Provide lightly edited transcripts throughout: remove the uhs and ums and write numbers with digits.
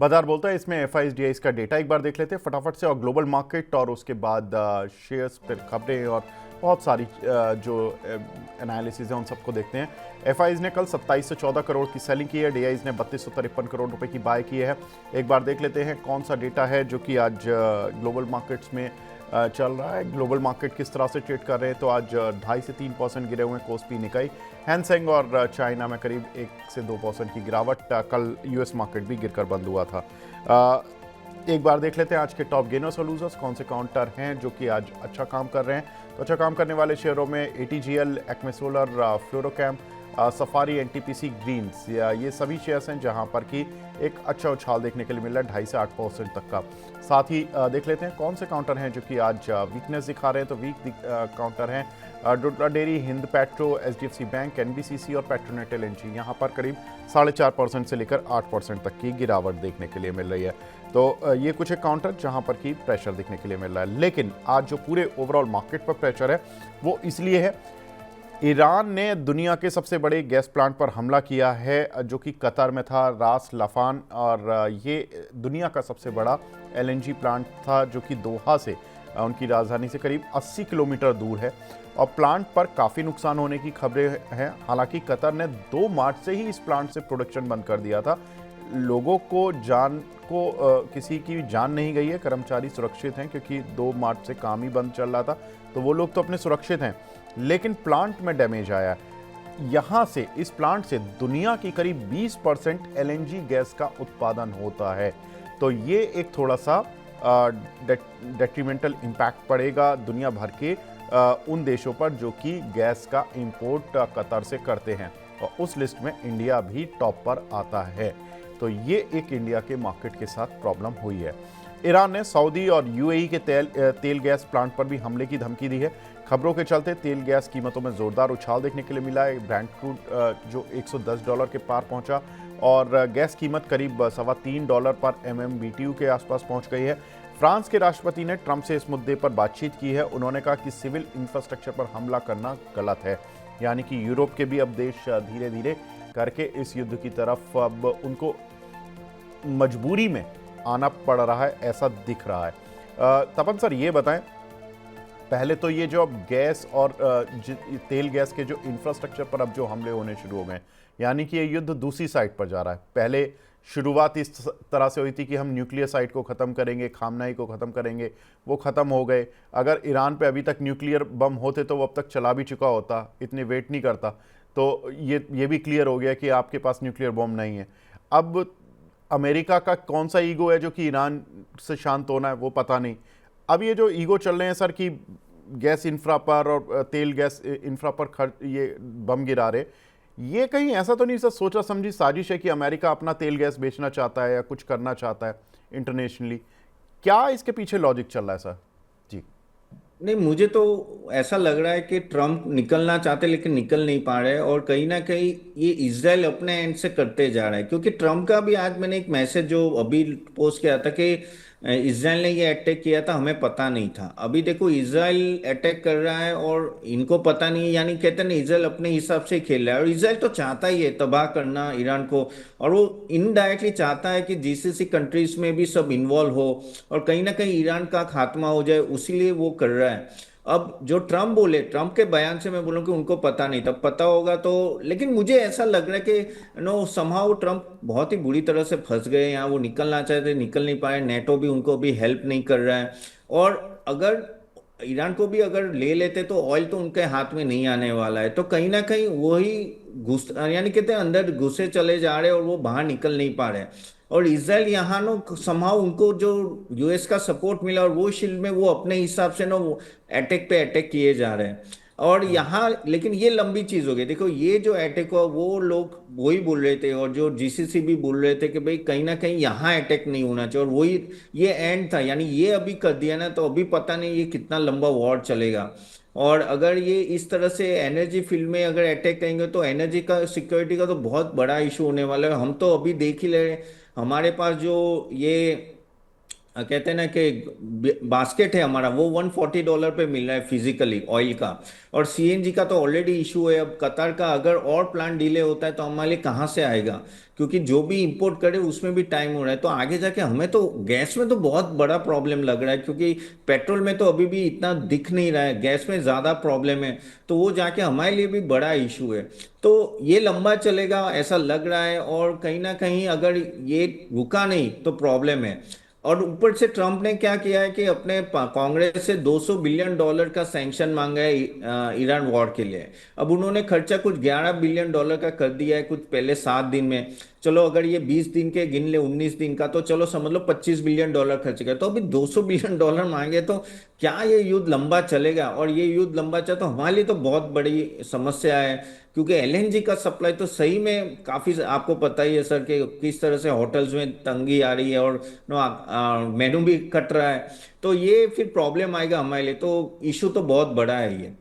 बाजार बोलता है इसमें एफआईडीआईज का डेटा एक बार देख लेते हैं फटाफट से, और ग्लोबल मार्केट, और उसके बाद शेयर्स पर खबरें और बहुत सारी जो एनालिसिस है उन सबको देखते हैं। एफआईज ने कल 27 से 14 करोड़ की सेलिंग की है, डीआईज ने 3253 करोड़ रुपए की बाय की है। एक बार देख लेते हैं कौन सा डेटा है जो कि आज ग्लोबल मार्केट्स में चल रहा है। ग्लोबल मार्केट किस तरह से ट्रेड कर रहे हैं, तो आज 2.5 से 3% गिरे हुए हैं कोस्पी, निकाई, हैंसेंग, और चाइना में करीब 1 से 2% की गिरावट। कल यूएस मार्केट भी गिरकर बंद हुआ था। एक बार देख लेते हैं आज के टॉप गेनर्स और लूजर्स कौन से काउंटर हैं जो कि आज अच्छा काम कर रहे हैं। तो अच्छा काम करने वाले शेयरों में ATGL, Acme Solar, Fluorochem, Safari, NTPC, Greens, ये सभी शेयर्स हैं जहां पर कि एक अच्छा उछाल देखने के लिए मिल रहा है 2.5 से 8% तक का। साथ ही देख लेते हैं कौन से काउंटर हैं जो कि आज वीकनेस दिखा रहे हैं। तो वीक काउंटर हैं Dodla dairy, Hind Petro, HDFC Bank, NBCC और पेट्रोनेट एलएनजी। यहाँ पर करीब 4.5% से लेकर 8% तक की गिरावट देखने के लिए मिल रही है। तो ये कुछ एक काउंटर जहाँ पर कि प्रेशर देखने के लिए मिल रहा है। लेकिन आज जो पूरे ओवरऑल मार्केट पर प्रेशर है वो इसलिए है, ईरान ने दुनिया के सबसे बड़े गैस प्लांट पर हमला किया है जो कि कतर में था, रास लाफान, और ये दुनिया का सबसे बड़ा एलएनजी प्लांट था जो कि दोहा से, उनकी राजधानी से करीब 80 किलोमीटर दूर है, और प्लांट पर काफ़ी नुकसान होने की खबरें हैं। हालांकि कतर ने 2 मार्च से ही इस प्लांट से प्रोडक्शन बंद कर दिया था। लोगों को किसी की जान नहीं गई है, कर्मचारी सुरक्षित हैं क्योंकि 2 मार्च से काम ही बंद चल रहा था, तो वो लोग तो अपने सुरक्षित हैं। लेकिन प्लांट में डैमेज आया। यहाँ से, इस प्लांट से दुनिया की करीब 20% एलएनजी गैस का उत्पादन होता है। तो ये एक थोड़ा सा डेट्रीमेंटल इम्पैक्ट पड़ेगा दुनिया भर के उन देशों पर जो कि गैस का इंपोर्ट कतर से करते हैं, और उस लिस्ट में इंडिया भी टॉप पर आता है। तो ये एक इंडिया के मार्केट के साथ प्रॉब्लम हुई है। ईरान ने सऊदी और यूएई के तेल गैस प्लांट पर भी हमले की धमकी दी है। खबरों के चलते तेल गैस कीमतों में जोरदार उछाल देखने के लिए मिला है। ब्रेंट क्रूड जो $110 के पार पहुंचा, और गैस कीमत करीब $3.25 पर MMBTU के आसपास पहुंच गई है। फ्रांस के राष्ट्रपति ने ट्रंप से इस मुद्दे पर बातचीत की है। उन्होंने कहा कि सिविल इंफ्रास्ट्रक्चर पर हमला करना गलत है, यानी कि यूरोप के भी अब देश धीरे धीरे करके इस युद्ध की तरफ अब उनको मजबूरी में आना पड़ रहा है, ऐसा दिख रहा है। तपन सर, ये बताएं, पहले तो ये जो अब गैस और तेल गैस के जो इंफ्रास्ट्रक्चर पर अब जो हमले होने शुरू हो गए, यानी कि ये युद्ध दूसरी साइड पर जा रहा है। पहले शुरुआत इस तरह से हुई थी कि हम न्यूक्लियर साइड को ख़त्म करेंगे, खामनाई को ख़त्म करेंगे, वो ख़त्म हो गए। अगर ईरान पे अभी तक न्यूक्लियर बम होते तो वो अब तक चला भी चुका होता, इतने वेट नहीं करता। तो ये भी क्लियर हो गया कि आपके पास न्यूक्लियर बम नहीं है। अब अमेरिका का कौन सा ईगो है जो कि ईरान से शांत होना है, वो पता नहीं। अब ये जो ईगो चल रहे हैं सर कि गैस इंफ्रा पर और तेल गैस इंफ्रा पर खर्च, ये बम गिरा रहे, ये कहीं ऐसा तो नहीं सर सोचा समझी साजिश है कि अमेरिका अपना तेल गैस बेचना चाहता है या कुछ करना चाहता है इंटरनेशनली? क्या इसके पीछे लॉजिक चल रहा है सर? जी। नहीं, मुझे तो ऐसा लग रहा है कि ट्रम्प निकलना चाहते लेकिन निकल नहीं पा रहे, और कहीं ना कहीं ये इजराइल अपने एंड से करते जा रहा है। क्योंकि ट्रम्प का भी आज मैंने एक मैसेज जो अभी पोस्ट किया था कि इजराइल ने ये अटैक किया था, हमें पता नहीं था। अभी देखो इजराइल अटैक कर रहा है और इनको पता नहीं है, यानी कहते हैं ना इजराइल अपने हिसाब से खेल रहा है। और इजराइल तो चाहता ही है तबाह करना ईरान को, और वो इनडायरेक्टली चाहता है कि जीसीसी कंट्रीज में भी सब इन्वॉल्व हो और कहीं ना कहीं ईरान का खात्मा हो जाए, उसीलिए वो कर रहा है। अब जो ट्रम्प बोले, ट्रम्प के बयान से मैं बोलूं कि उनको पता नहीं था, पता होगा तो। लेकिन मुझे ऐसा लग रहा है कि नो समहाउ ट्रम्प बहुत ही बुरी तरह से फंस गए यहाँ। वो निकलना चाहते, निकल नहीं पाए। नेटो भी उनको भी हेल्प नहीं कर रहा है। और अगर ईरान को भी अगर ले लेते तो ऑयल तो उनके हाथ में नहीं आने वाला है। तो कहीं ना कहीं वही घुस, यानी कहते हैं अंदर घुसे चले जा रहे हैं और वो बाहर निकल नहीं पा रहे हैं। और इसराइल यहाँ नो समहाउ उनको जो यूएस का सपोर्ट मिला और वो शील्ड में वो अपने हिसाब से नो अटैक पे अटैक किए जा रहे हैं। और यहाँ लेकिन ये लंबी चीज हो गई। देखो ये जो अटैक हुआ वो लोग वही बोल रहे थे, और जो जीसीसी भी बोल रहे थे कि भाई कहीं ना कहीं यहाँ अटैक नहीं होना चाहिए, और वही ये एंड था। यानी ये अभी कर दिया ना, तो अभी पता नहीं ये कितना लंबा वॉर चलेगा। और अगर ये इस तरह से एनर्जी फील्ड में अगर अटैक करेंगे तो एनर्जी का सिक्योरिटी का तो बहुत बड़ा इशू होने वाला है। हम तो अभी देख ही ले रहे हैं, हमारे पास जो ये कहते हैं ना कि बास्केट है हमारा, वो $140 पे मिल रहा है फिजिकली ऑयल का। और सीएनजी का तो ऑलरेडी इशू है। अब कतर का अगर और प्लान डिले होता है तो हमारे लिए कहाँ से आएगा, क्योंकि जो भी इंपोर्ट करे उसमें भी टाइम हो रहा है। तो आगे जाके हमें तो गैस में तो बहुत बड़ा प्रॉब्लम लग रहा है, क्योंकि पेट्रोल में तो अभी भी इतना दिख नहीं रहा है, गैस में ज़्यादा प्रॉब्लम है। तो वो जाके हमारे लिए भी बड़ा इशू है। तो ये लंबा चलेगा ऐसा लग रहा है, और कहीं ना कहीं अगर ये रुका नहीं तो प्रॉब्लम है। और ऊपर से ट्रम्प ने क्या किया है कि अपने कांग्रेस से $200 बिलियन का सैंक्शन मांगा है ईरान वॉर के लिए। अब उन्होंने खर्चा कुछ $11 बिलियन का कर दिया है कुछ पहले 7 दिन में। चलो अगर ये 20 दिन के गिन ले, 19 दिन का, तो चलो समझ लो $25 बिलियन खर्च किया। तो अभी $200 बिलियन मांगे तो क्या ये युद्ध लंबा चलेगा? और ये युद्ध लंबा चले तो हमारे लिए तो बहुत बड़ी समस्या है, क्योंकि एलएनजी का सप्लाई तो सही में काफी, आपको पता ही है सर कि किस तरह से होटल्स में तंगी आ रही है, और मेनू भी कट रहा है। तो ये फिर प्रॉब्लम आएगा हमारे लिए, तो इशू तो बहुत बड़ा है ये।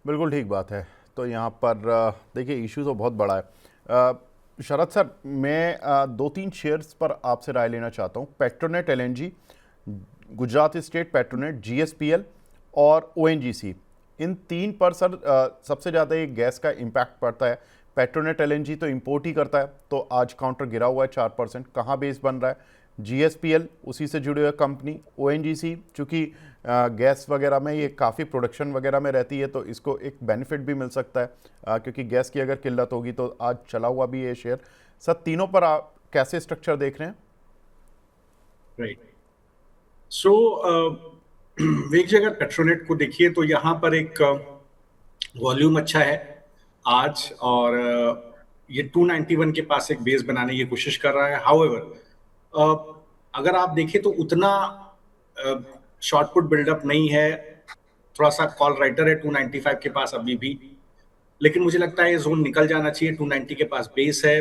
बिल्कुल ठीक बात है। तो यहाँ पर देखिए इशू तो बहुत बड़ा है। शरद सर, मैं दो तीन शेयर्स पर आपसे राय लेना चाहता हूँ। Petronet LNG, Gujarat state Petronet, GSPL और ओएनजीसी, इन तीन पर सर सबसे ज़्यादा ये गैस का इम्पैक्ट पड़ता है। पेट्रोनेट एलएनजी तो इंपोर्ट ही करता है, तो आज काउंटर गिरा हुआ है 4%। कहाँ बेस बन रहा है? जीएसपीएल उसी से जुड़ी हुई कंपनी। ओएनजीसी चूँकि गैस वगैरह में ये काफ़ी प्रोडक्शन वगैरह में रहती है, तो इसको एक बेनिफिट भी मिल सकता है, क्योंकि गैस की अगर किल्लत होगी तो आज चला हुआ भी ये शेयर। सर तीनों पर आप कैसे स्ट्रक्चर देख रहे हैं? राइट। सो एक जगह पेट्रोनेट को देखिए तो यहाँ पर एक वॉल्यूम अच्छा है आज, और ये 291 के पास एक बेस बनाने की कोशिश कर रहा है। हाउएवर अगर आप देखें तो उतना शॉर्ट पुट बिल्डअप नहीं है, थोड़ा सा कॉल राइटर है 295 के पास अभी भी। लेकिन मुझे लगता है ये जोन निकल जाना चाहिए। 290 के पास बेस है,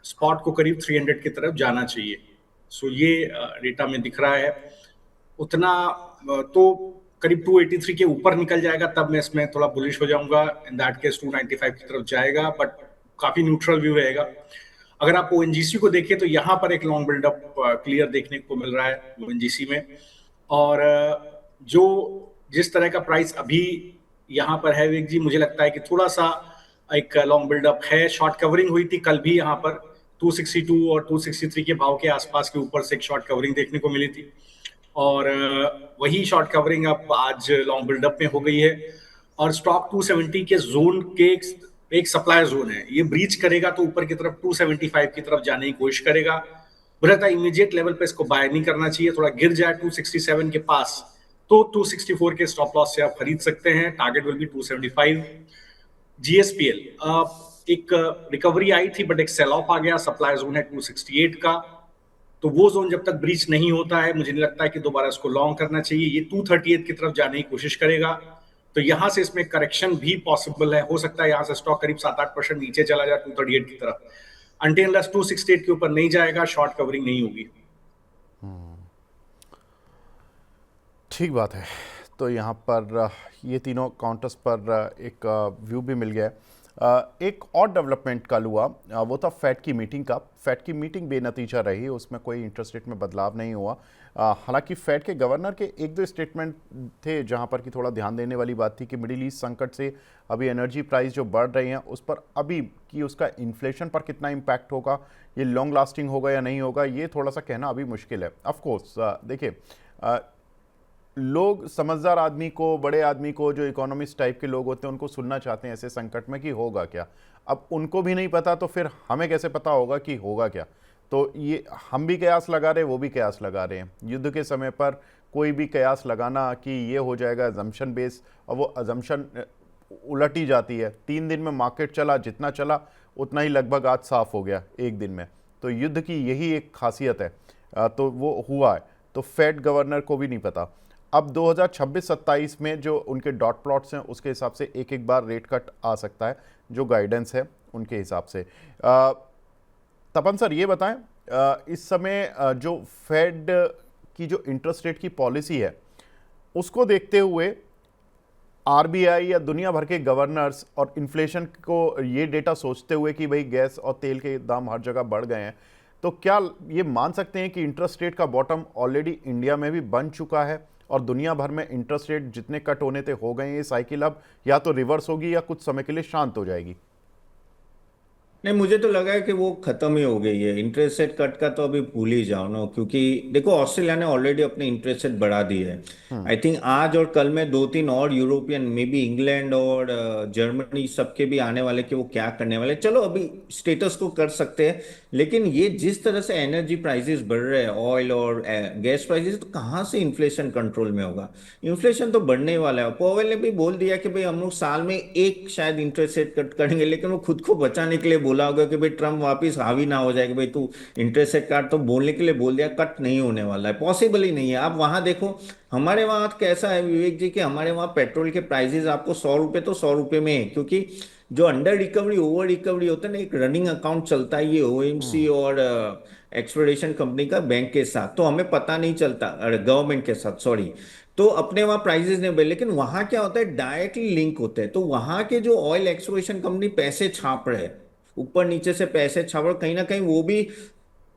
स्पॉट को करीब 300 की तरफ जाना चाहिए। सो ये डेटा में दिख रहा है। उतना तो करीब 283 के ऊपर निकल जाएगा तब मैं इसमें थोड़ा बुलिश हो जाऊंगा। इन दैट केस 295 की तरफ जाएगा, बट काफी न्यूट्रल व्यू रहेगा। अगर आप ओएनजीसी को देखें तो यहाँ पर एक लॉन्ग बिल्डअप क्लियर देखने को मिल रहा है ओएनजीसी में। और जो जिस तरह का प्राइस अभी यहाँ पर है विक जी, मुझे लगता है कि थोड़ा सा एक लॉन्ग बिल्डअप है। शॉर्ट कवरिंग हुई थी कल भी यहाँ पर 262 और 263 के भाव के आसपास के ऊपर से एक शॉर्ट कवरिंग देखने को मिली थी, और वही शॉर्ट कवरिंग अब आज लॉन्ग बिल्डअप में हो गई है। और स्टॉक 270 के जोन के एक सप्लाई जोन है, ये ब्रीच करेगा तो ऊपर की तरफ 275 की तरफ जाने की कोशिश करेगा। मुझे लगता है इमीडिएट लेवल पे इसको बाय नहीं करना चाहिए। थोड़ा गिर जाए 267 के पास तो 264 के स्टॉप लॉस से आप खरीद सकते हैं। Target will be 275। जीएसपीएल एक रिकवरी आई थी, बट एक सेल ऑफ आ गया। सप्लाई जोन है 268 का, तो वो जोन जब तक ब्रीच नहीं होता है मुझे नहीं लगता है कि दोबारा इसको लॉन्ग करना चाहिए। ये 238 की तरफ जाने की कोशिश करेगा, तो यहां से इसमें करेक्शन भी पॉसिबल है। हो सकता है यहां से स्टॉक करीब 7-8% नीचे चला जाए 238 की तरफ। अनटिल 268 के ऊपर नहीं जाएगा, शॉर्ट कवरिंग नहीं होगी। ठीक बात है। तो यहाँ पर ये तीनों काउंटर्स पर एक व्यू भी मिल गया है। एक और डेवलपमेंट कल हुआ, वो था फेड की मीटिंग का। फेड की मीटिंग बेनतीजा रही, उसमें कोई इंटरेस्ट रेट में बदलाव नहीं हुआ। हालांकि फेड के गवर्नर के एक दो स्टेटमेंट थे जहां पर कि थोड़ा ध्यान देने वाली बात थी कि मिडिल ईस्ट संकट से अभी एनर्जी प्राइस जो बढ़ रही हैं उस पर अभी कि उसका इन्फ्लेशन पर कितना इम्पैक्ट होगा, ये लॉन्ग लास्टिंग होगा या नहीं होगा, ये थोड़ा सा कहना अभी मुश्किल है। ऑफकोर्स देखिए, लोग समझदार आदमी को, बड़े आदमी को, जो इकोनॉमिस्ट टाइप के लोग होते हैं उनको सुनना चाहते हैं ऐसे संकट में कि होगा क्या। अब उनको भी नहीं पता तो फिर हमें कैसे पता होगा कि होगा क्या। तो ये हम भी कयास लगा रहे हैं, वो भी कयास लगा रहे हैं। युद्ध के समय पर कोई भी कयास लगाना कि ये हो जाएगा अजम्पशन बेस, और वो अजम्पशन उलट ही जाती है। 3 दिन में मार्केट चला जितना चला उतना ही लगभग आज साफ हो गया एक दिन में। तो युद्ध की यही एक खासियत है। तो वो हुआ है, तो फेड गवर्नर को भी नहीं पता। अब 2026-27 में जो उनके डॉट प्लॉट्स हैं उसके हिसाब से एक एक बार रेट कट आ सकता है, जो गाइडेंस है उनके हिसाब से। तपन सर ये बताएं, इस समय जो फेड की जो इंटरेस्ट रेट की पॉलिसी है उसको देखते हुए आरबीआई या दुनिया भर के गवर्नर्स और इन्फ्लेशन को ये डेटा सोचते हुए कि भाई गैस और तेल के दाम हर जगह बढ़ गए हैं, तो क्या ये मान सकते हैं कि इंटरेस्ट रेट का बॉटम ऑलरेडी इंडिया में भी बन चुका है और दुनिया भर में इंटरेस्ट रेट जितने कट होने थे हो गए हैं, ये साइकिल अब या तो रिवर्स होगी या कुछ समय के लिए शांत हो जाएगी? नहीं, मुझे तो लगा है कि वो खत्म ही हो गई है। इंटरेस्ट रेट कट का तो अभी भूल ही जाओ ना, क्योंकि देखो ऑस्ट्रेलिया ने ऑलरेडी अपने इंटरेस्ट रेट बढ़ा दिए है। आई थिंक आज और कल में दो तीन और यूरोपियन, मे बी इंग्लैंड और जर्मनी, सबके भी आने वाले कि वो क्या करने वाले। चलो अभी स्टेटस को कर सकते हैं, लेकिन ये जिस तरह से एनर्जी प्राइसेस बढ़ रहे हैं, ऑयल और गैस प्राइसेस, तो कहाँ से इन्फ्लेशन कंट्रोल में होगा? इन्फ्लेशन तो बढ़ने ही वाला है। पोवेल ने भी बोल दिया कि भाई हम लोग साल में एक शायद इंटरेस्ट रेट कट करेंगे, लेकिन वो खुद को बचाने के लिए बोला होगा कि भाई ट्रम्प वापिस हावी ना हो जाए कि भाई तू इंटरेस्ट रेट काट, तो बोलने के लिए बोल दिया। कट नहीं होने वाला है, पॉसिबल ही नहीं है। आप वहां देखो, हमारे वहां कैसा है विवेक जी, कि हमारे वहां पेट्रोल के प्राइसेस आपको 100 रुपए तो 100 रुपए में है, क्योंकि जो अंडर रिकवरी ओवर रिकवरी होता है ना, एक रनिंग अकाउंट चलता है ये ओएमसी और एक्सप्लोरेशन कंपनी का बैंक के साथ, तो हमें पता नहीं चलता, गवर्नमेंट के साथ सॉरी। तो अपने वहाँ प्राइसेस नहीं बढ़े, लेकिन वहाँ क्या होता है, डायरेक्टली लिंक होते हैं। तो वहाँ के जो ऑयल एक्सप्लोरेशन कंपनी पैसे छाप रहे हैं, ऊपर नीचे से पैसे छाप रहे, कहीं ना कहीं वो भी,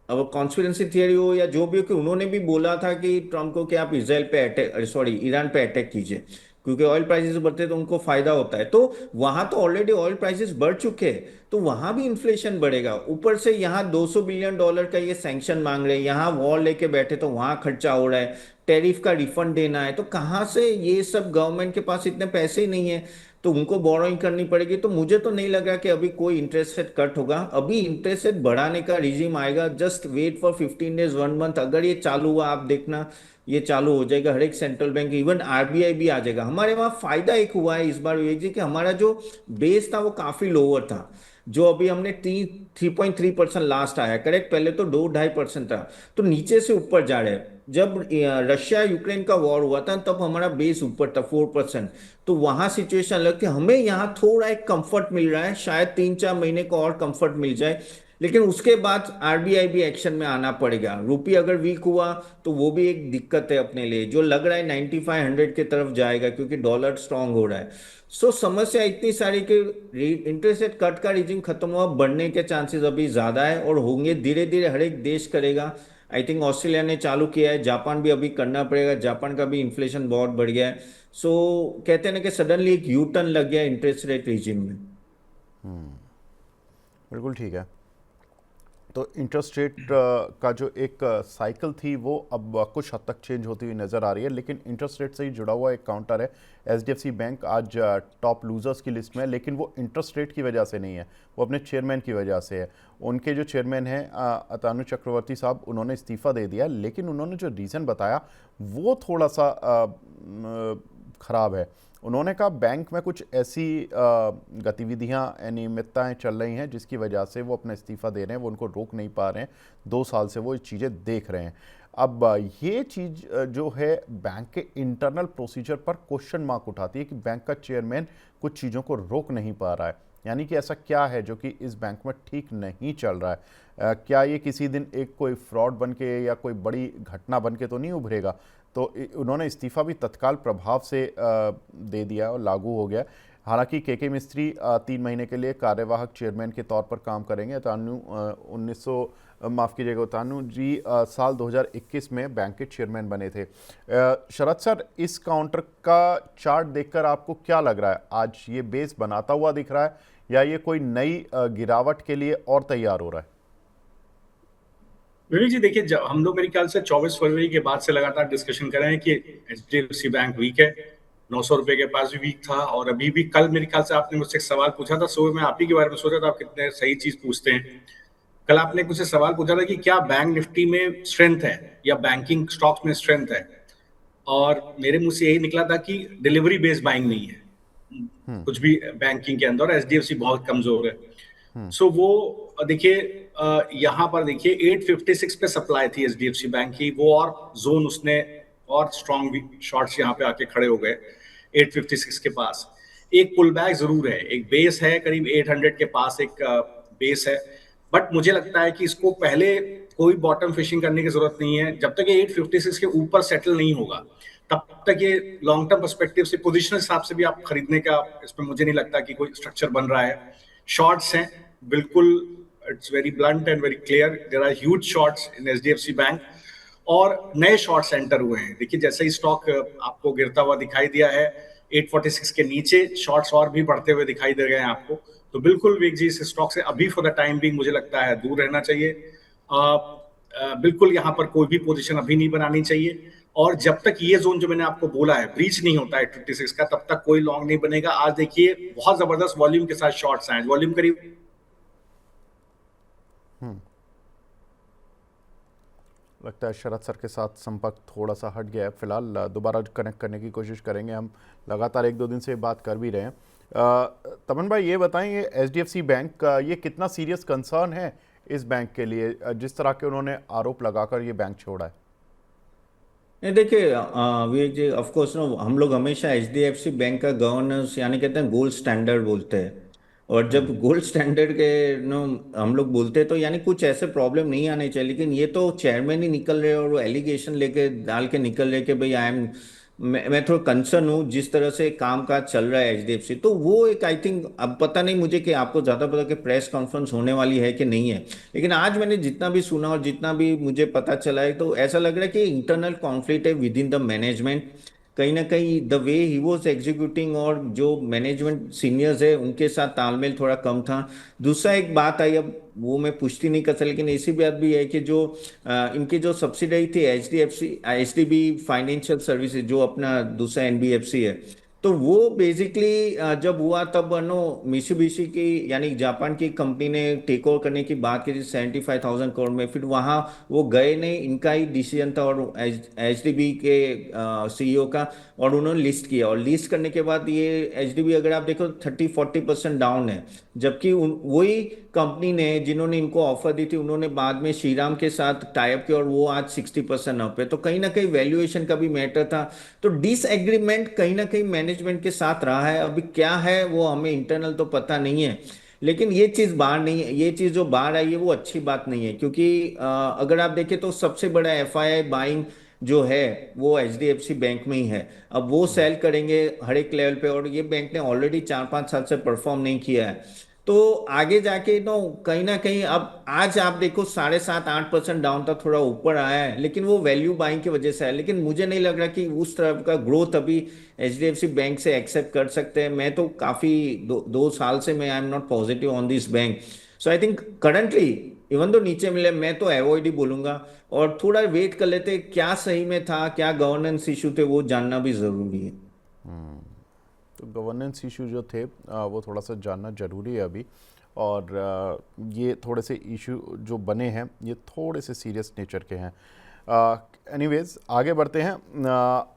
अब कॉन्स्पिरेसी थियरी हो या जो भी हो, कि उन्होंने भी बोला था कि ट्रम्प को कि आप इसराइल पे अटैक, सॉरी ईरान पे अटैक कीजिए, क्योंकि ऑयल प्राइसेस बढ़ते हैं तो उनको फायदा होता है। तो वहां तो ऑलरेडी ऑयल प्राइसेस बढ़ चुके हैं, तो वहां भी इन्फ्लेशन बढ़ेगा। ऊपर से यहाँ $200 बिलियन का ये सैंक्शन मांग रहे हैं, यहाँ वॉर लेके बैठे तो वहां खर्चा हो रहा है, टैरिफ का रिफंड देना है, तो कहाँ से ये सब, गवर्नमेंट के पास इतने पैसे ही नहीं है, तो उनको बोरोइंग करनी पड़ेगी। तो मुझे तो नहीं लग रहा कि अभी कोई इंटरेस्ट रेट कट होगा। अभी इंटरेस्ट रेट बढ़ाने का रिजीम आएगा, just wait for 15 days 1 month. अगर ये चालू हुआ, आप देखना ये चालू हो जाएगा। हर एक सेंट्रल बैंक, इवन आरबीआई भी आ जाएगा। हमारे वहाँ फायदा एक हुआ है इस बार विवेक जी, कि हमारा जो बेस था वो काफी लोअर था, जो अभी हमने 3.3% लास्ट आया, करेक्ट? पहले तो 2-2.5% था, तो नीचे से ऊपर जा रहे हैं। जब रशिया यूक्रेन का वॉर हुआ था तब हमारा बेस ऊपर था 4%, तो वहां सिचुएशन अलग थी। हमें यहाँ थोड़ा एक कंफर्ट मिल रहा है, शायद 3-4 महीने को और कंफर्ट मिल जाए, लेकिन उसके बाद आरबीआई भी एक्शन में आना पड़ेगा। रुपये अगर वीक हुआ तो वो भी एक दिक्कत है अपने लिए, जो लग रहा है 95-100 के तरफ जाएगा, क्योंकि डॉलर स्ट्रांग हो रहा है। सो समस्या इतनी सारी कि इंटरेस्ट रेट कट का रिजिम खत्म हुआ, बढ़ने के चांसेस अभी ज्यादा है और होंगे, धीरे धीरे हर एक देश करेगा। आई थिंक ऑस्ट्रेलिया ने चालू किया है, जापान भी अभी करना पड़ेगा, जापान का भी इन्फ्लेशन बहुत बढ़ गया है। सो कहते हैं ना कि सडनली एक यू टर्न लग गया इंटरेस्ट रेट रिजिम में। बिल्कुल ठीक है। तो इंटरेस्ट रेट का जो एक साइकिल थी वो अब कुछ हद तक चेंज होती हुई नज़र आ रही है, लेकिन इंटरेस्ट रेट से ही जुड़ा हुआ एक काउंटर है। एचडीएफसी बैंक आज टॉप लूजर्स की लिस्ट में है, लेकिन वो इंटरेस्ट रेट की वजह से नहीं है, वो अपने चेयरमैन की वजह से है। उनके जो चेयरमैन हैं अतानु चक्रवर्ती साहब, उन्होंने इस्तीफ़ा दे दिया, लेकिन उन्होंने जो रीज़न बताया वो थोड़ा सा ख़राब है। उन्होंने कहा बैंक में कुछ ऐसी गतिविधियां, अनियमितताएं चल रही हैं जिसकी वजह से वो अपना इस्तीफ़ा दे रहे हैं, वो उनको रोक नहीं पा रहे हैं। 2 साल से वो ये चीज़ें देख रहे हैं। अब ये चीज़ जो है बैंक के इंटरनल प्रोसीजर पर क्वेश्चन मार्क उठाती है कि बैंक का चेयरमैन कुछ चीज़ों को रोक नहीं पा रहा है। यानी कि ऐसा क्या है जो कि इस बैंक में ठीक नहीं चल रहा है? क्या ये किसी दिन एक कोई फ्रॉड बन के या कोई बड़ी घटना बन के तो नहीं उभरेगा? तो उन्होंने इस्तीफ़ा भी तत्काल प्रभाव से दे दिया और लागू हो गया। हालांकि के मिस्त्री 3 महीने के लिए कार्यवाहक चेयरमैन के तौर पर काम करेंगे। तानू जी साल 2021 में बैंक के चेयरमैन बने थे। शरद सर, इस काउंटर का चार्ट देखकर आपको क्या लग रहा है? आज ये बेस बनाता हुआ दिख रहा है या ये कोई नई गिरावट के लिए और तैयार हो रहा है? विवेक जी देखिए, जब हम लोग मेरे ख्याल से 24 फरवरी के बाद से लगातार डिस्कशन कर रहे हैं कि एचडीएफसी बैंक वीक है, 900 रुपए के पास भी वीक था, और अभी भी कल मेरे ख्याल से आपने मुझसे एक सवाल पूछा था, सुबह मैं आप ही के बारे में सोचा था, आप कितने सही चीज पूछते हैं। कल आपने मुझसे सवाल पूछा था कि क्या बैंक निफ्टी में स्ट्रेंथ है या बैंकिंग स्टॉक्स में स्ट्रेंथ है, और मेरे मुंह से यही निकला था कि डिलीवरी बेस्ड बाइंग नहीं है कुछ भी बैंकिंग के अंदर, एचडीएफसी बहुत कमजोर है। सो वो देखिए, यहाँ पर देखिए 856 पे सप्लाई थी एचडीएफसी बैंक की, वो और जोन उसने और स्ट्रॉन्ग शॉर्ट्स यहाँ पे आके खड़े हो गए 856 के पास। एक पुल बैक जरूर है, एक बेस है करीब 800 के पास, एक बेस है, बट मुझे लगता है कि इसको पहले कोई बॉटम फिशिंग करने की जरूरत नहीं है। जब तक ये 856 के ऊपर सेटल नहीं होगा तब तक ये लॉन्ग टर्म पर्सपेक्टिव से, पोजिशनल हिसाब से भी आप खरीदने का इसमें मुझे नहीं लगता कि कोई स्ट्रक्चर बन रहा है। शॉर्ट्स हैं बिल्कुल, it's very blunt and very clear, there are huge shorts in HDFC bank और नए शॉर्ट्स एंटर हुए हैं। देखिए जैसे ही स्टॉक आपको गिरता हुआ दिखाई दिया है 846 के नीचे, शॉर्ट्स और भी बढ़ते हुए दिखाई दे गए हैं आपको। तो बिल्कुल विक जी इस स्टॉक से अभी फॉर द टाइम भी मुझे लगता है दूर रहना चाहिए। बिल्कुल यहाँ पर कोई भी पोजीशन अभी नहीं बनानी चाहिए, और जब तक ये जोन जो मैंने आपको बोला है ब्रीच नहीं होता है 856 का, तब तक कोई लॉन्ग नहीं बनेगा। आज देखिए बहुत जबरदस्त वॉल्यूम के साथ शॉर्ट्स हैं, वॉल्यूम करीब लगता है शरद सर के साथ संपर्क थोड़ा सा हट गया है। फिलहाल दोबारा कनेक्ट करने की कोशिश करेंगे, हम लगातार 1-2 दिन से बात कर भी रहे हैं। तमन भाई ये बताएं, ये एचडीएफसी बैंक ये कितना सीरियस कंसर्न है इस बैंक के लिए, जिस तरह के उन्होंने आरोप लगाकर ये बैंक छोड़ा है? नहीं देखिए विवेक जी, ऑफ कोर्स नो, हम लोग हमेशा एचडीएफसी बैंक का गवर्नेंस यानी कहते हैं गोल्ड स्टैंडर्ड बोलते हैं। और जब गोल्ड स्टैंडर्ड के नो हम लोग बोलते हैं तो यानी कुछ ऐसे प्रॉब्लम नहीं आने चाहिए, लेकिन ये तो चेयरमैन ही निकल रहे और वो एलिगेशन लेके डाल के निकल रहे कि भाई आई एम, मैं थोड़ा कंसर्न हूँ जिस तरह से काम काज चल रहा है एचडीएफसी। तो वो एक आई थिंक, अब पता नहीं मुझे कि आपको ज़्यादा पता कि प्रेस कॉन्फ्रेंस होने वाली है कि नहीं है, लेकिन आज मैंने जितना भी सुना और जितना भी मुझे पता चला है तो ऐसा लग रहा है कि इंटरनल कॉन्फ्लिक्ट है विद इन द मैनेजमेंट। कहीं ना कहीं the way he was executing और जो मैनेजमेंट सीनियर्स है उनके साथ तालमेल थोड़ा कम था। दूसरा एक बात आई, अब वो मैं पुष्टि नहीं कर सकता, लेकिन ऐसी बात भी है कि जो इनकी जो सब्सिडरी थी एचडीबी फाइनेंशियल सर्विसेज, जो अपना दूसरा एनबीएफसी है, तो वो बेसिकली जब हुआ तब नो मित्सुबिशी की यानी जापान की कंपनी ने टेक ओवर करने की बात की थी 75,000 करोड़ में। फिर वहां वो गए नहीं, इनका ही डिसीजन था और एचडीबी के सीईओ का, और उन्होंने लिस्ट किया। और लिस्ट करने के बाद ये एचडीबी अगर आप देखो 30-40% डाउन है, जबकि वही कंपनी ने जिन्होंने इनको ऑफर दी थी उन्होंने बाद में श्रीराम के साथ टाइप किया और वो आज 60% अप है। तो कहीं ना कहीं वैल्यूएशन का भी मैटर था। तो डिसएग्रीमेंट कहीं ना कहीं मैनेजमेंट के साथ रहा है, अभी क्या है वो हमें इंटरनल तो पता नहीं है, लेकिन ये चीज बाहर नहीं है, ये चीज जो बाहर आई है वो अच्छी बात नहीं है, क्योंकि अगर आप देखें तो सबसे बड़ा एफआईआई बाइंग जो है वो एचडीएफसी बैंक में ही है। अब वो सेल करेंगे हर एक लेवल पे, और ये बैंक ने ऑलरेडी 4-5 साल से परफॉर्म नहीं किया है। तो आगे जाके तो कहीं ना कहीं, अब आज आप देखो 7.5-8% डाउन था, थोड़ा ऊपर आया है, लेकिन वो वैल्यू बाइंग की वजह से है। लेकिन मुझे नहीं लग रहा कि उस तरह का ग्रोथ अभी एचडीएफसी बैंक से एक्सेप्ट कर सकते हैं। मैं तो काफी 2 साल से मैं I am not positive on this bank. So I think currently even तो नीचे मिले मैं तो अवॉइड ही बोलूंगा, और थोड़ा वेट कर लेते, क्या सही में था, क्या गवर्नेंस इशू थे, वो जानना भी जरूरी है। तो गवर्नेंस इशू जो थे वो थोड़ा सा जानना ज़रूरी है अभी, और ये थोड़े से इशू जो बने हैं ये थोड़े से सीरियस नेचर के हैं। एनीवेज आगे बढ़ते हैं।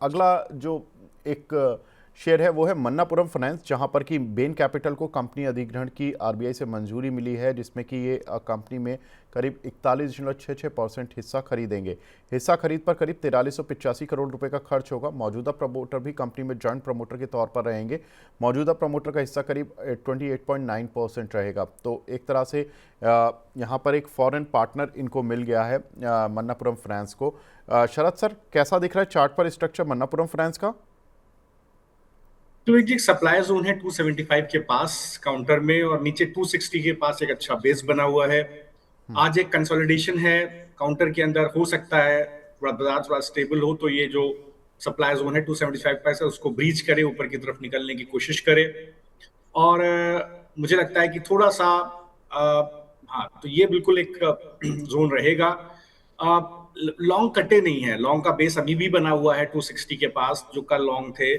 अगला जो एक शेयर है वो है मन्नापुरम फाइनेंस, जहां पर कि बेन कैपिटल को कंपनी अधिग्रहण की आरबीआई से मंजूरी मिली है, जिसमें कि ये कंपनी में करीब 41.66% हिस्सा खरीदेंगे। हिस्सा खरीद पर करीब 4385 करोड़ रुपए का खर्च होगा। मौजूदा प्रमोटर भी कंपनी में जॉइंट प्रमोटर के तौर पर रहेंगे। मौजूदा प्रमोटर का हिस्सा करीब 28.9% रहेगा। तो एक तरह से यहाँ पर एक फॉरेन पार्टनर इनको मिल गया है मन्नापुरम फाइनेंस को। शरद सर, कैसा दिख रहा है चार्ट पर स्ट्रक्चर मन्नापुरम फाइनेंस का? तो एक सप्लाई जोन है 275 के पास काउंटर में, और नीचे 260 के पास एक अच्छा बेस बना हुआ है। आज एक कंसोलिडेशन है काउंटर के अंदर, हो सकता है बाजार थोड़ा स्टेबल हो तो ये जो सप्लाई जोन है 275 पैसे उसको ब्रीच करे, ऊपर की तरफ निकलने की कोशिश करे। और मुझे लगता है कि थोड़ा सा हाँ, तो ये बिल्कुल एक जोन रहेगा। लॉन्ग कटे नहीं है, लॉन्ग का बेस अभी भी बना हुआ है 260 के पास जो कल लॉन्ग थे,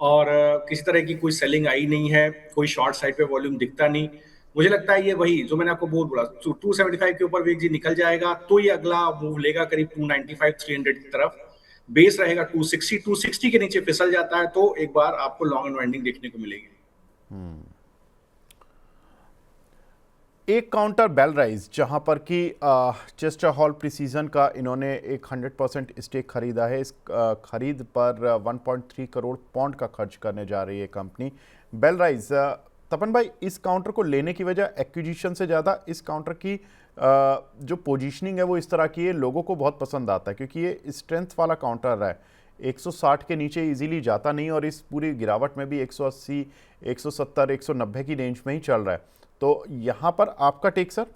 और किसी तरह की कोई सेलिंग आई नहीं है, कोई शॉर्ट साइड पे वॉल्यूम दिखता नहीं। मुझे लगता है ये वही जो मैंने आपको बोला 275 के ऊपर विवेक जी निकल जाएगा तो ये अगला मूव लेगा करीब 295-300 की तरफ। बेस रहेगा 260 के नीचे फिसल जाता है तो एक बार आपको लॉन्ग अनवाइंडिंग देखने को मिलेगी। एक काउंटर बेल राइज, जहां पर कि चेस्टर हॉल प्रीसीजन का इन्होंने एक 100% स्टेक खरीदा है। इस खरीद पर 1.3 करोड़ पाउंड का खर्च करने जा रही है कंपनी बेल राइज। तपन भाई, इस काउंटर को लेने की वजह एक्विजिशन से ज़्यादा इस काउंटर की जो पोजीशनिंग है वो इस तरह की है, लोगों को बहुत पसंद आता है, क्योंकि ये स्ट्रेंथ वाला काउंटर है। 160 के नीचे इजीली जाता नहीं, और इस पूरी गिरावट में भी 180, 170, 190 की रेंज में ही चल रहा है। तो यहाँ पर आपका टेक सर?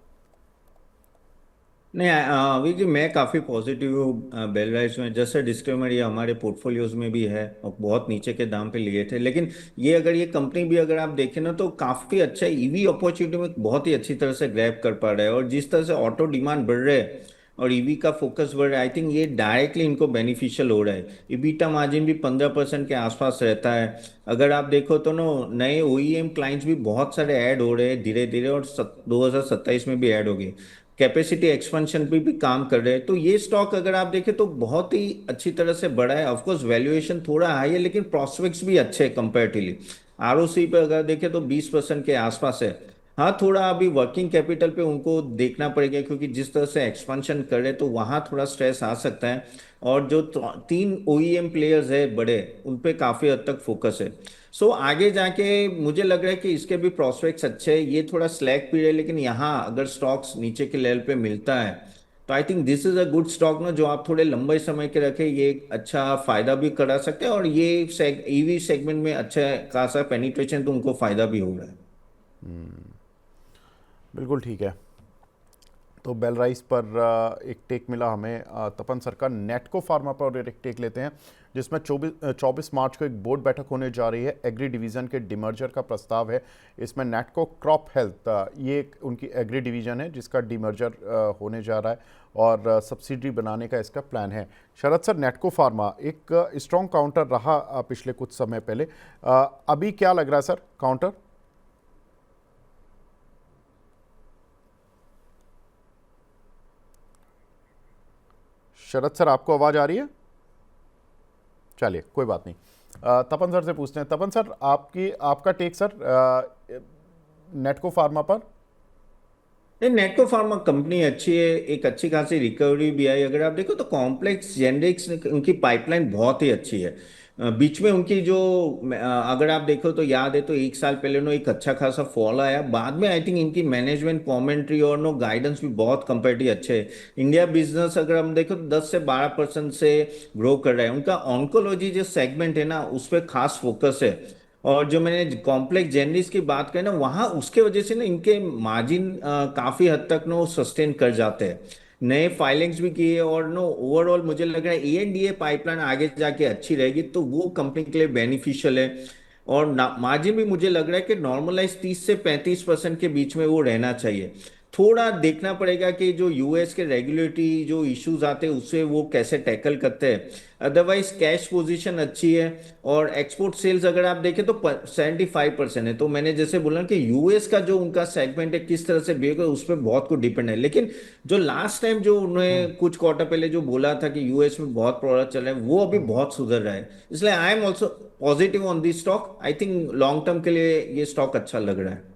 नहीं अभी जी मैं काफ़ी पॉजिटिव हूँ बेल राइस में। जैसे डिस्क्लेमर ये हमारे पोर्टफोलियोज में भी है और बहुत नीचे के दाम पे लिए थे, लेकिन ये अगर ये कंपनी भी अगर आप देखें ना तो काफ़ी अच्छा ईवी अपॉर्चुनिटी में बहुत ही अच्छी तरह से ग्रैब कर पा रहा है। और जिस तरह से ऑटो डिमांड बढ़ रहा है और ईवी का फोकस बढ़ रहा है, आई थिंक ये डायरेक्टली इनको बेनिफिशियल हो रहा है। ईबीटा मार्जिन भी 15% के आसपास रहता है। अगर आप देखो तो नो नए ओईएम क्लाइंट्स भी बहुत सारे ऐड हो रहे हैं धीरे धीरे, और 2027 में भी ऐड हो गए। कैपेसिटी एक्सपेंशन पे भी काम कर रहे हैं। तो ये स्टॉक अगर आप देखें तो बहुत ही अच्छी तरह से बढ़ा है। ऑफकोर्स वैल्यूएशन थोड़ा हाई है, लेकिन प्रोस्पेक्ट्स भी अच्छे हैं कंपेरेटिवली। आरओसी पे अगर देखें तो 20% के आसपास है। हाँ, थोड़ा अभी वर्किंग कैपिटल पे उनको देखना पड़ेगा, क्योंकि जिस तरह से एक्सपेंशन कर रहे तो वहाँ थोड़ा स्ट्रेस आ सकता है। और जो तीन ओईएम प्लेयर्स है बड़े, उन पे काफ़ी हद तक फोकस है। सो आगे जाके मुझे लग रहा है कि इसके भी प्रोस्पेक्ट्स अच्छे हैं। ये थोड़ा स्लैग पीरियड है, लेकिन यहाँ अगर स्टॉक्स नीचे के लेवल पे मिलता है तो I think this is a good stock ना, जो आप थोड़े लंबे समय के रखे ये एक अच्छा फायदा भी करा सकते हैं। और ये ईवी सेगमेंट में अच्छा खासा पेनिट्रेशन, तो उनको फायदा भी हो रहा है। बिल्कुल ठीक है। तो बेल राइस पर एक टेक मिला हमें तपन सर का। नेटको फार्मा पर एक टेक लेते हैं, जिसमें 24 मार्च को एक बोर्ड बैठक होने जा रही है। एग्री डिवीज़न के डिमर्जर का प्रस्ताव है। इसमें नेटको क्रॉप हेल्थ, ये एक उनकी एग्री डिवीज़न है जिसका डिमर्जर होने जा रहा है और सब्सिडी बनाने का इसका प्लान है। शरद सर, नेटको फार्मा एक स्ट्रॉन्ग काउंटर रहा पिछले कुछ समय पहले, अभी क्या लग रहा है सर काउंटर? शरद सर, आपको आवाज़ आ रही है? चलिए कोई बात नहीं, तपन सर से पूछते हैं। तपन सर, आपका टेक सर नेटको फार्मा पर। ये नेटको फार्मा कंपनी अच्छी है, एक अच्छी खासी रिकवरी भी आई। अगर आप देखो तो कॉम्प्लेक्स जेनरिक्स उनकी पाइपलाइन बहुत ही अच्छी है। बीच में उनकी जो अगर आप देखो तो याद है तो एक साल पहले उन्होंने एक अच्छा खासा फॉल आया। बाद में आई थिंक इनकी मैनेजमेंट कमेंट्री और नो गाइडेंस भी बहुत कंपेरेटिव अच्छे है। इंडिया बिजनेस अगर हम देखो तो 10 से 12% से ग्रो कर रहा है। उनका ऑन्कोलॉजी जो सेगमेंट है ना, उस पर खास फोकस है। और जो मैंने कॉम्प्लेक्स जेनरिस की बात करी ना, वहाँ उसके वजह से ना इनके मार्जिन काफी हद तक नो सस्टेन कर जाते हैं। नए फाइलिंग्स भी किए, और नो ओवरऑल मुझे लग रहा है एएनडीए पाइपलाइन आगे जाके अच्छी रहेगी, तो वो कंपनी के लिए बेनिफिशियल है। और मार्जिन भी मुझे लग रहा है कि नॉर्मलाइज 30 से 35% के बीच में वो रहना चाहिए। थोड़ा देखना पड़ेगा कि जो यूएस के रेगुलेटरी जो इश्यूज आते हैं उससे वो कैसे टैकल करते हैं। अदरवाइज कैश पोजीशन अच्छी है। और एक्सपोर्ट सेल्स अगर आप देखें तो 75% है। तो मैंने जैसे बोला कि यूएस का जो उनका सेगमेंट है किस तरह से बिहेव करे उस पर बहुत कुछ डिपेंड है। लेकिन जो लास्ट टाइम जो उन्होंने कुछ क्वार्टर पहले जो बोला था कि यूएस में बहुत प्रोडक्ट चल रहे हैं, वो अभी बहुत सुधर रहा है। इसलिए I am also positive on this stock. I think long term के लिए ये स्टॉक अच्छा लग रहा है।